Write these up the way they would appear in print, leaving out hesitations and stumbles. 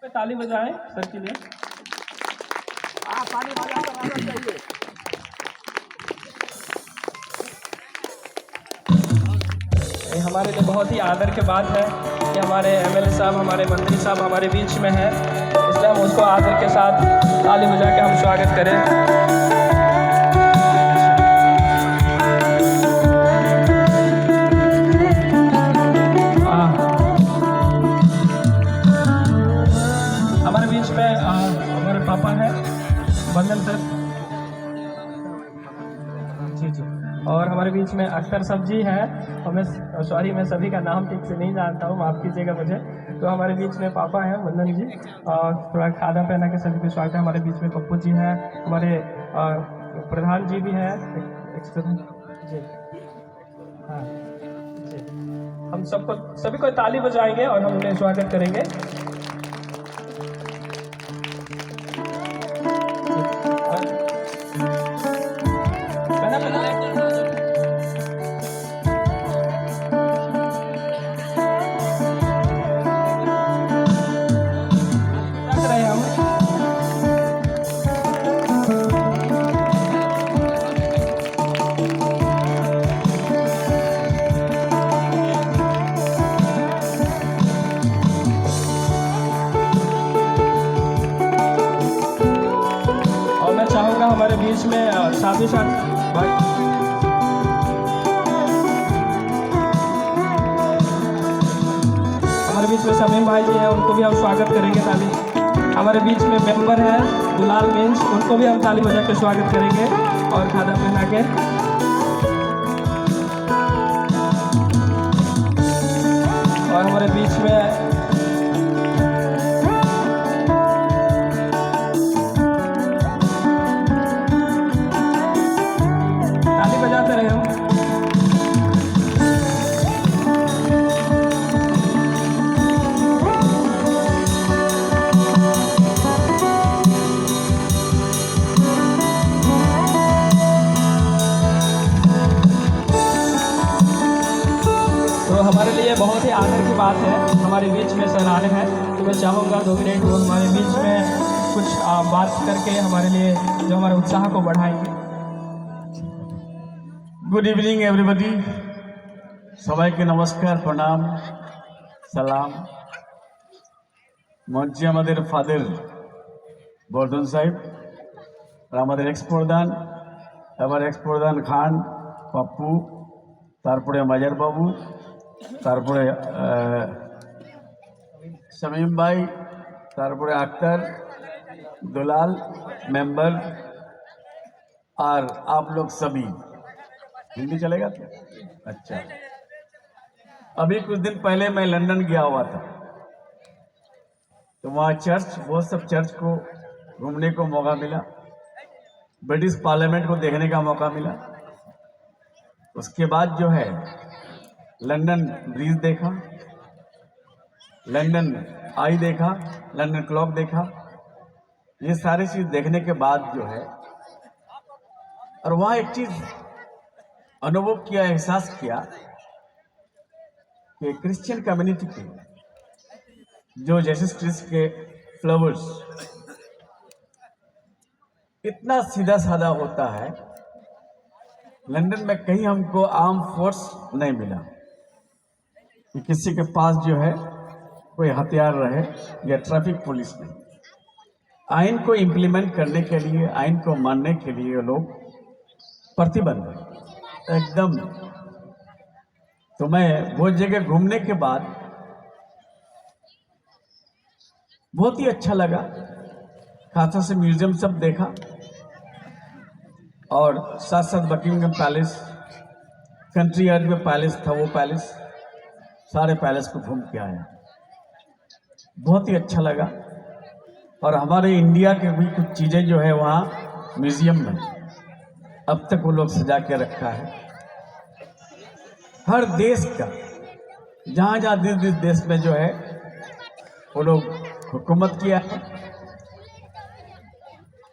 ताली बजाएं सर के लिए। ताली बजाकर आना चाहिए। ये हमारे लिए बहुत ही आदर की बात है कि हमारे एमएलए साहब, हमारे मंत्री साहब हमारे बीच में हैं, इसलिए हम उसको आदर के साथ ताली बजा के हम स्वागत करें। हमारे बीच में हमारे पापा हैं, वंदन सर जी जी, और हमारे बीच में अख्तर साहब जी हैं। हमें सॉरी, मैं सभी का नाम ठीक से नहीं जानता हूँ, माफ़ कीजिएगा मुझे। तो हमारे बीच में पापा हैं वंदन जी, और थोड़ा खादा पहना के सभी को स्वागत है। हमारे बीच में पप्पू जी हैं, हमारे प्रधान जी भी हैं जी, हाँ जी। हम सबको सभी को ताली बजाएंगे और हम उन्हें स्वागत करेंगे। हमारे बीच में साथ ही साथ भाई हमारे बीच में शमीम भाई जी हैं, उनको भी हम स्वागत करेंगे ताली। हमारे बीच में मेंबर हैं दुलाल मिंज, उनको भी हम ताली बजा के स्वागत करेंगे और खादा पहना के। और हमारे बीच में बजाते रहे हम। तो हमारे लिए बहुत ही आदर की बात है, हमारे बीच में सर आए हैं, तो मैं चाहूँगा 2 मिनट वो हमारे बीच में कुछ बात करके हमारे लिए जो हमारे उत्साह को बढ़ाएंगे। गुड इवनिंग एवरीबडी, सबाइके नमस्कार, प्रणाम, सालाम। मंचे हमारे फादर बर्धन साहेब और हमारे एक्स प्रधान खान पप्पू, तारपरे मजार बाबू, तारपरे शमीम भाई, तारपरे अख्तर, दुलाल मेंबर, और आप लोग सभी। हिंदी चलेगा तो अच्छा। अभी कुछ दिन पहले मैं लंदन गया हुआ था, तो वहाँ चर्च, वो सब चर्च को घूमने को मौका मिला, ब्रिटिश पार्लियामेंट को देखने का मौका मिला। उसके बाद जो है लंदन ब्रिज देखा, लंदन आई देखा, लंदन क्लॉक देखा। ये सारी चीज देखने के बाद जो है, और वहाँ एक चीज अनुभव किया, एहसास किया कि क्रिश्चियन कम्युनिटी के जो जीसस क्रिस्ट के फ्लावर्स इतना सीधा साधा होता है, लंदन में कहीं हमको आर्म फोर्स नहीं मिला कि किसी के पास जो है कोई हथियार रहे या ट्रैफिक पुलिस नहीं। आइन को इम्प्लीमेंट करने के लिए, आइन को मानने के लिए लोग प्रतिबंध एकदम। तो मैं वो जगह घूमने के बाद बहुत ही अच्छा लगा, खासा से म्यूजियम सब देखा, और साथ साथ बकिंगम पैलेस, कंट्री यार्ड में पैलेस था, वो पैलेस, सारे पैलेस को घूम के आया, बहुत ही अच्छा लगा। और हमारे इंडिया के भी कुछ चीज़ें जो है वहाँ म्यूजियम में अब तक वो लोग सजा के रखा है। हर देश का, जहाँ जहाँ जिस देश में जो है वो लोग हुकूमत किया है,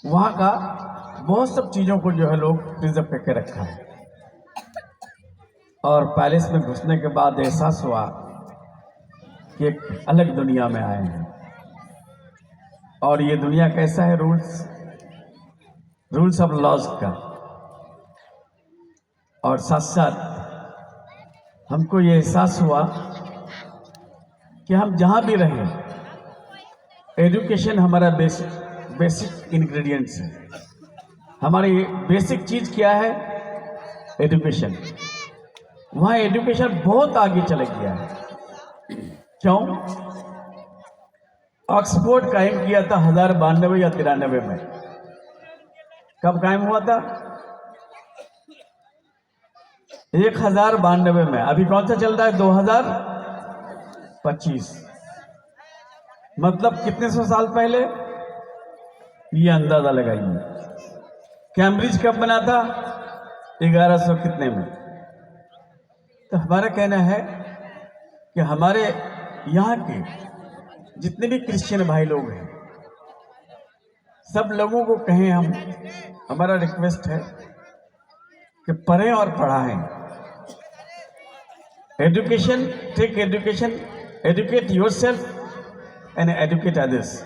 वहाँ का बहुत सब चीज़ों को जो है लोग प्रिजर्व करके रखा है। और पैलेस में घुसने के बाद एहसास हुआ कि एक अलग दुनिया में आए हैं। और ये दुनिया कैसा है, रूल्स ऑफ लॉज का। और साथ साथ हमको ये एहसास हुआ कि हम जहाँ भी रहें, एजुकेशन हमारा बेसिक इंग्रेडिएंट्स है। हमारी बेसिक चीज़ क्या है? एजुकेशन। वहाँ एजुकेशन बहुत आगे चला गया है। क्यों? ऑक्सफोर्ड कायम किया था 1092 या 93 में। कब कायम हुआ था? 1092 में। अभी कौन सा चल रहा है? 2025। मतलब कितने सौ साल पहले? ये अंदाजा लगाइए। कैम्ब्रिज कब बना था? 1100 कितने में। तो हमारा कहना है कि हमारे यहाँ के जितने भी क्रिश्चियन भाई लोग हैं, सब लोगों को कहें, हमारा रिक्वेस्ट है कि पढ़ें और पढ़ाएं। Education, take education, educate yourself and educate others.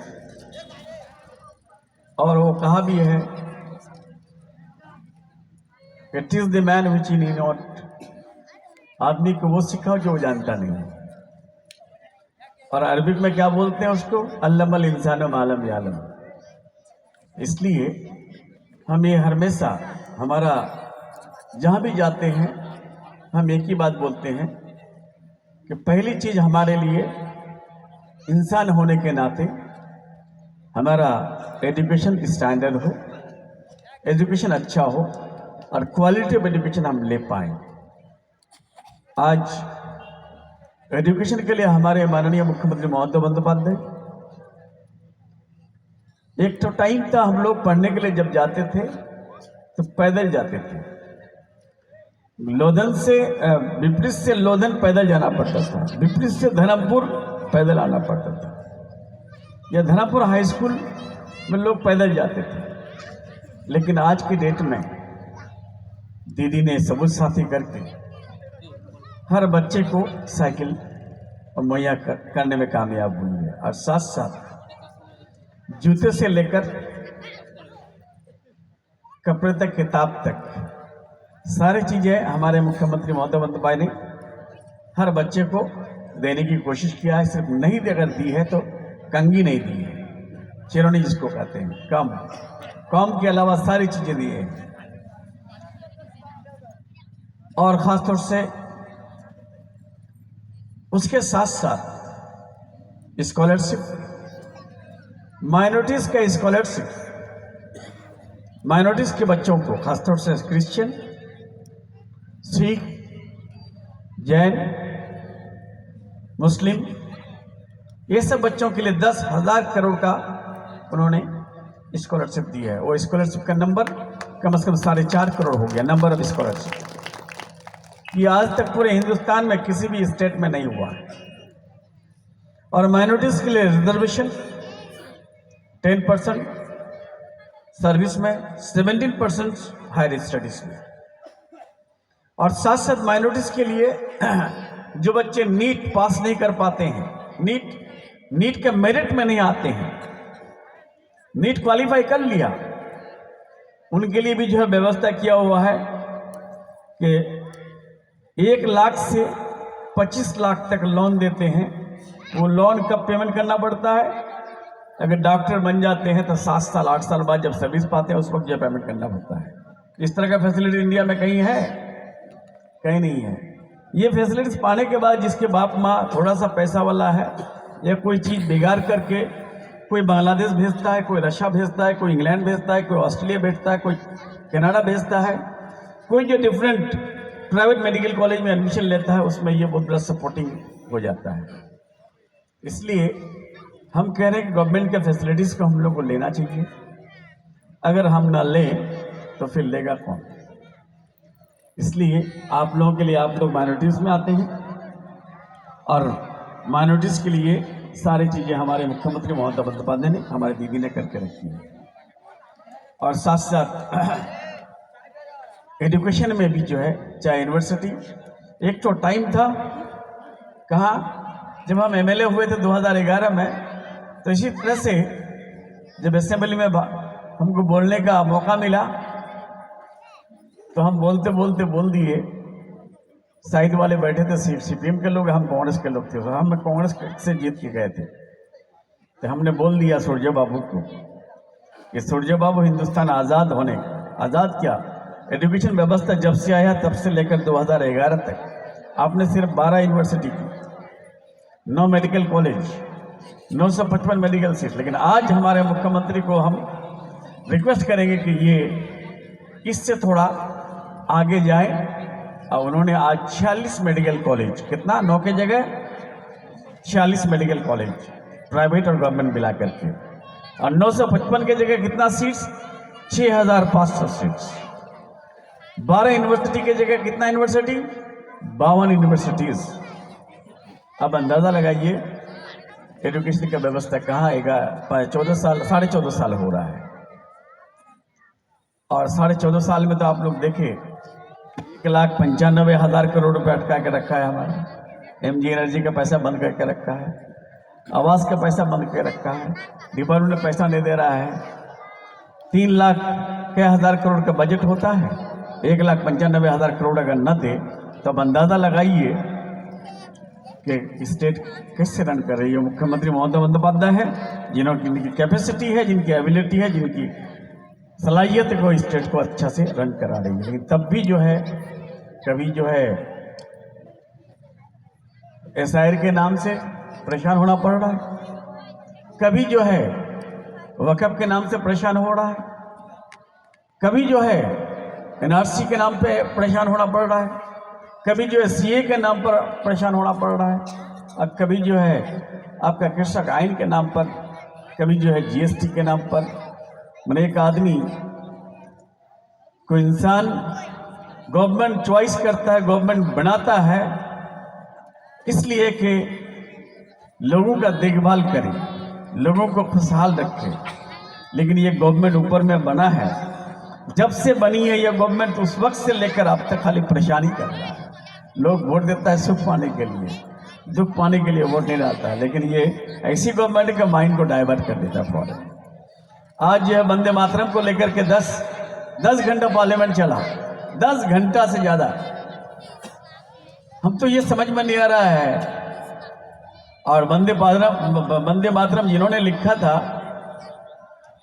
और वो कहा भी है, it is the man which he need not. आदमी को वो सिखाओ जो वो जानता नहीं है। और अरबिक में क्या बोलते हैं उसको? अल्लमल इंसानो मालम यालम। इसलिए हम ये हमेशा, हमारा जहाँ भी जाते हैं, हम एक ही बात बोलते हैं कि पहली चीज़ हमारे लिए इंसान होने के नाते हमारा एजुकेशन स्टैंडर्ड हो, एजुकेशन अच्छा हो और क्वालिटी ऑफ एजुकेशन हम ले पाएँ। आज एजुकेशन के लिए हमारे माननीय मुख्यमंत्री ममता बंदोपाध्याय, एक तो टाइम था हम लोग पढ़ने के लिए जब जाते थे तो पैदल जाते थे। लोधन से विपरीत से लोधन पैदल जाना पड़ता था, विपरीत से धर्मपुर पैदल आना पड़ता था, या धर्मपुर हाई स्कूल में लोग पैदल जाते थे। लेकिन आज की डेट में दीदी ने सबूत साथी करके हर बच्चे को साइकिल मुहैया करने में कामयाब हुई है। और साथ साथ जूते से लेकर कपड़े तक, किताब तक, सारी चीजें हमारे मुख्यमंत्री ममता बंदोपाध्याय ने हर बच्चे को देने की कोशिश किया है। सिर्फ नहीं अगर दी है तो कंगी नहीं दी है, चिरौनी जिसको कहते हैं, कम के अलावा सारी चीजें दी है। और खासतौर से उसके साथ साथ स्कॉलरशिप, माइनॉरिटीज का स्कॉलरशिप, माइनॉरिटीज के बच्चों को, खासतौर से क्रिश्चियन, सिख, जैन, मुस्लिम, ये सब बच्चों के लिए 10,000 करोड़ का उन्होंने स्कॉलरशिप दी है। वो स्कॉलरशिप का नंबर कम से कम 4.5 करोड़ हो गया, नंबर ऑफ स्कॉलरशिप। ये आज तक पूरे हिंदुस्तान में किसी भी स्टेट में नहीं हुआ। और माइनॉरिटीज के लिए रिजर्वेशन 10%, सर्विस में 17% हायर स्टडीज में। और साथ साथ माइनॉरिटीज के लिए जो बच्चे नीट पास नहीं कर पाते हैं, नीट के मेरिट में नहीं आते हैं, नीट क्वालिफाई कर लिया, उनके लिए भी जो है व्यवस्था किया हुआ है कि 1 लाख से 25 लाख तक लोन देते हैं। वो लोन कब पेमेंट करना पड़ता है? अगर डॉक्टर बन जाते हैं तो 7 साल 8 साल बाद जब सर्विस पाते हैं उस वक्त जो पेमेंट करना पड़ता है। इस तरह का फैसिलिटी इंडिया में कहीं है? कहीं नहीं है। ये फैसिलिटीज पाने के बाद जिसके बाप माँ थोड़ा सा पैसा वाला है, या कोई चीज़ बिगाड़ करके कोई बांग्लादेश भेजता है, कोई रशिया भेजता है, कोई इंग्लैंड भेजता है, कोई ऑस्ट्रेलिया भेजता है, कोई कनाडा भेजता है, कोई जो डिफरेंट प्राइवेट मेडिकल कॉलेज में एडमिशन लेता है, उसमें ये बहुत बड़ा सपोर्टिंग हो जाता है। इसलिए हम कह रहे हैं कि गवर्नमेंट के फैसिलिटीज़ को हम लोग को लेना चाहिए। अगर हम ना लें तो फिर लेगा कौन? इसलिए आप लोगों के लिए, आप लोग माइनॉरिटीज़ में आते हैं और माइनॉरिटीज़ के लिए सारी चीज़ें हमारे मुख्यमंत्री ममता बंदोपाध्याय ने, हमारी दीदी ने करके रखी है। और साथ साथ एजुकेशन में भी जो है, चाहे यूनिवर्सिटी, एक तो टाइम था कहाँ जब हम एमएलए हुए थे 2011 में, तो इसी तरह से जब असेंबली में हमको बोलने का मौका मिला तो हम बोलते बोलते बोल दिए। साइड वाले बैठे थे सीपीएम के लोग, हम कांग्रेस के लोग थे, तो हम कांग्रेस से जीत के गए थे। तो हमने बोल दिया सूर्य बाबू को कि सूर्य बाबू, हिंदुस्तान आज़ाद होने, आज़ाद क्या, एजुकेशन व्यवस्था जब से आया तब से लेकर 2011 तक आपने सिर्फ 12 यूनिवर्सिटी की, 9 मेडिकल कॉलेज, 955 मेडिकल सीट। लेकिन आज हमारे मुख्यमंत्री को हम रिक्वेस्ट करेंगे कि ये इससे थोड़ा आगे जाए, और उन्होंने आज 46 मेडिकल कॉलेज, कितना, 9 की जगह 46 मेडिकल कॉलेज, प्राइवेट और गवर्नमेंट मिला करके, और 955 की जगह कितना सीट्स, 6500 सीट्स। 12 यूनिवर्सिटी की जगह कितना यूनिवर्सिटी, 52 यूनिवर्सिटीज। अब अंदाजा लगाइए एजुकेशन का व्यवस्था कहाँ आएगा। 14 साल, 14.5 साल हो रहा है, और 14.5 साल में तो आप लोग देखें 1,95,000 करोड़ रुपए अटका के रखा है हमारा। एमजी एनर्जी का पैसा बंद करके रखा है, आवास का पैसा बंद करके रखा है, डिपार्टमेंट में पैसा नहीं दे रहा है। 3,00,000 करोड़ का बजट होता है, 1,95,000 करोड़ अगर न दे तो अब अंदाजा लगाइए कि स्टेट कैसे रन कर रही है। मुख्यमंत्री ममता बंदोपाध्याय है, जिनकी कैपेसिटी है, जिनकी एबिलिटी है, जिनकी सलाहियत को स्टेट को अच्छा से रन करा रही है। लेकिन तब भी जो है, कभी जो है एसआईआर के नाम से परेशान होना पड़ रहा है, कभी जो है वक़्फ़ के नाम से परेशान हो रहा है, कभी जो है एनआरसी के नाम पे परेशान होना पड़ रहा है, कभी जो है सीए के नाम पर परेशान होना पड़ रहा है, और कभी जो है आपका कृषक आइन के नाम पर, कभी जो है जीएसटी के नाम पर। मैंने एक आदमी, कोई इंसान गवर्नमेंट चॉइस करता है, गवर्नमेंट बनाता है इसलिए कि लोगों का देखभाल करे, लोगों को खुशहाल रखे। लेकिन ये गवर्नमेंट ऊपर में बना है, जब से बनी है ये गवर्नमेंट उस वक्त से लेकर अब तक खाली परेशानी कर रहा है। लोग वोट देता है सुख पाने के लिए, दुख पाने के लिए वोट नहीं डालता है। लेकिन ये ऐसी गवर्नमेंट का माइंड को डाइवर्ट कर देता है फौरन। आज यह वंदे मातरम को लेकर के 10 घंटा पार्लियामेंट चला, 10 घंटा से ज्यादा। हम तो ये समझ में नहीं आ रहा है। और वंदे मातरम जिन्होंने लिखा था,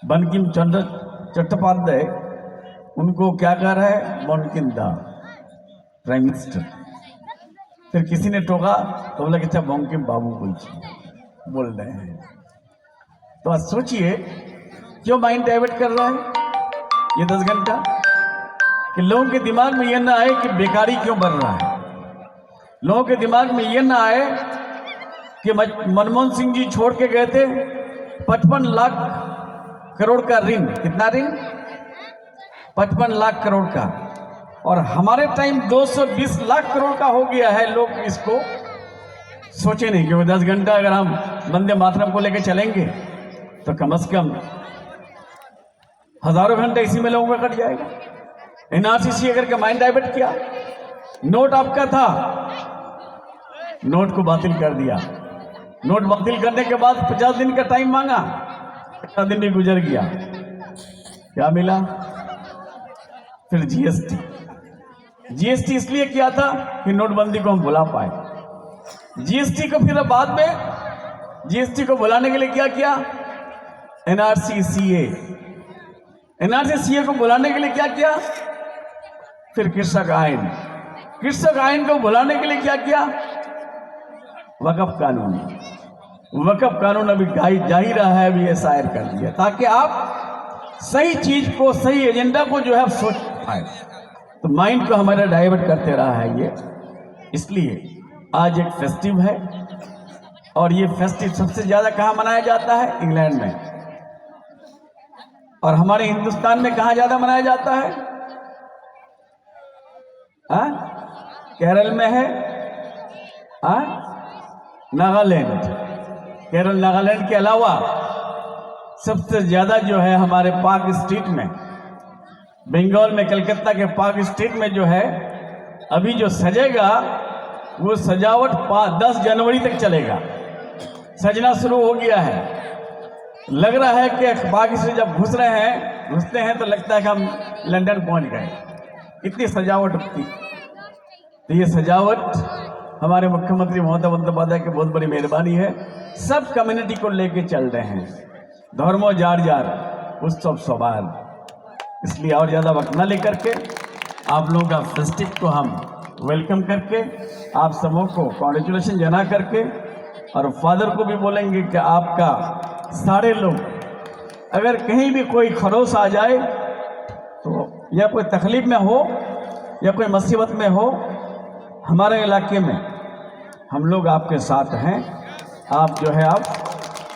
बंकिम चंद्र चट्टोपाध्याय, उनको क्या कह रहा है, बंकिम दा प्राइम मिनिस्टर। फिर किसी ने टोका तो बोला कि अच्छा बंकिम बाबू बोल रहे हैं। तो आज सोचिए क्यों माइंड डाइवर्ट कर रहा है ये 10 घंटा, कि लोगों के दिमाग में यह ना आए कि बेकारी क्यों बढ़ रहा है, लोगों के दिमाग में यह ना आए कि मनमोहन सिंह जी छोड़ के गए थे 55 लाख करोड़ का ऋण। कितना ऋण? 55 लाख करोड़ का। और हमारे टाइम 220 लाख करोड़ का हो गया है। लोग इसको सोचे नहीं, क्योंकि 10 घंटा अगर हम वंदे मातरम को लेकर चलेंगे तो कम से कम हजारों घंटे इसी में लोगों का कट जाएगा। एनआरसी अगर का माइंड डाइवर्ट किया, नोट आपका था, नोट को बातिल कर दिया। नोट बातिल करने के बाद 50 दिन का टाइम मांगा, 50 दिन भी गुजर गया, क्या मिला? फिर जीएसटी इसलिए किया था कि नोटबंदी को हम भुला पाए। जीएसटी को फिर बाद में, जीएसटी को भुलाने के लिए क्या किया? एनआरसी सीए को भुलाने के लिए क्या किया? फिर कृषक आइन को भुलाने के लिए क्या किया? वक़्फ़ कानून अभी जा ही रहा है, अभी एसआईआर कर दिया, ताकि आप सही चीज को, सही एजेंडा को जो है सोच पाए। तो माइंड को हमारा डाइवर्ट करते रहा है ये। इसलिए आज एक फेस्टिव है, और ये फेस्टिव सबसे ज्यादा कहाँ मनाया जाता है? इंग्लैंड में। और हमारे हिंदुस्तान में कहाँ ज्यादा मनाया जाता है? केरल में है, नागालैंड। केरल नागालैंड के अलावा सबसे ज्यादा जो है हमारे पार्क स्ट्रीट में, बंगाल में कलकत्ता के पार्क स्ट्रीट में जो है अभी जो सजेगा वो सजावट 10 जनवरी तक चलेगा। सजना शुरू हो गया है। लग रहा है कि अखबार से जब घुसते हैं तो लगता है कि हम लंदन पहुंच गए, इतनी सजावट होती। तो ये सजावट हमारे मुख्यमंत्री ममता बंदोपाध्याय की बहुत बड़ी मेहरबानी है। सब कम्युनिटी को लेके चल रहे हैं, धर्मो जार जार उत्सव सवाल। इसलिए और ज़्यादा वक्त न लेकर के आप लोगों का फेस्टिव को हम वेलकम करके आप सबों को कॉन्ग्रेचुलेशन जना करके, और फादर को भी बोलेंगे कि आपका सारे लोग अगर कहीं भी कोई खरोश आ जाए तो या कोई तकलीफ में हो या कोई मुसीबत में हो, हमारे इलाके में हम लोग आपके साथ हैं। आप जो है आप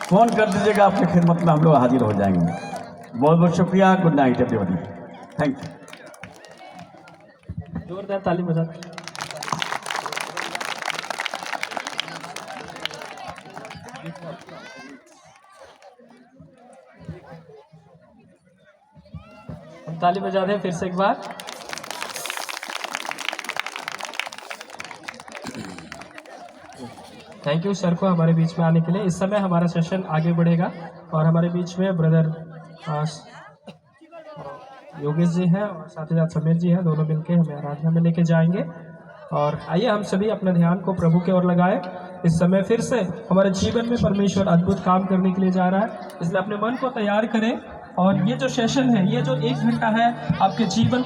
फ़ोन कर दीजिएगा, आपकी खिदमत में हम लोग हाजिर हो जाएंगे। बहुत बहुत शुक्रिया। Good night everybody. Thank you. जोरदार ताली बजा। हम ताली बजा दें फिर से एक बार। थैंक यू सर को हमारे बीच में आने के लिए। इस समय हमारा सेशन आगे बढ़ेगा और हमारे बीच में ब्रदर योगेश जी हैं और साथ ही साथ समीर जी हैं, दोनों मिलकर हमें आराधना में लेके जाएंगे। और आइए हम सभी अपने ध्यान को प्रभु की ओर लगाएं। इस समय फिर से हमारे जीवन में परमेश्वर अद्भुत काम करने के लिए जा रहा है, इसलिए अपने मन को तैयार करें। और ये जो सेशन है, ये जो 1 घंटा है, आपके जीवन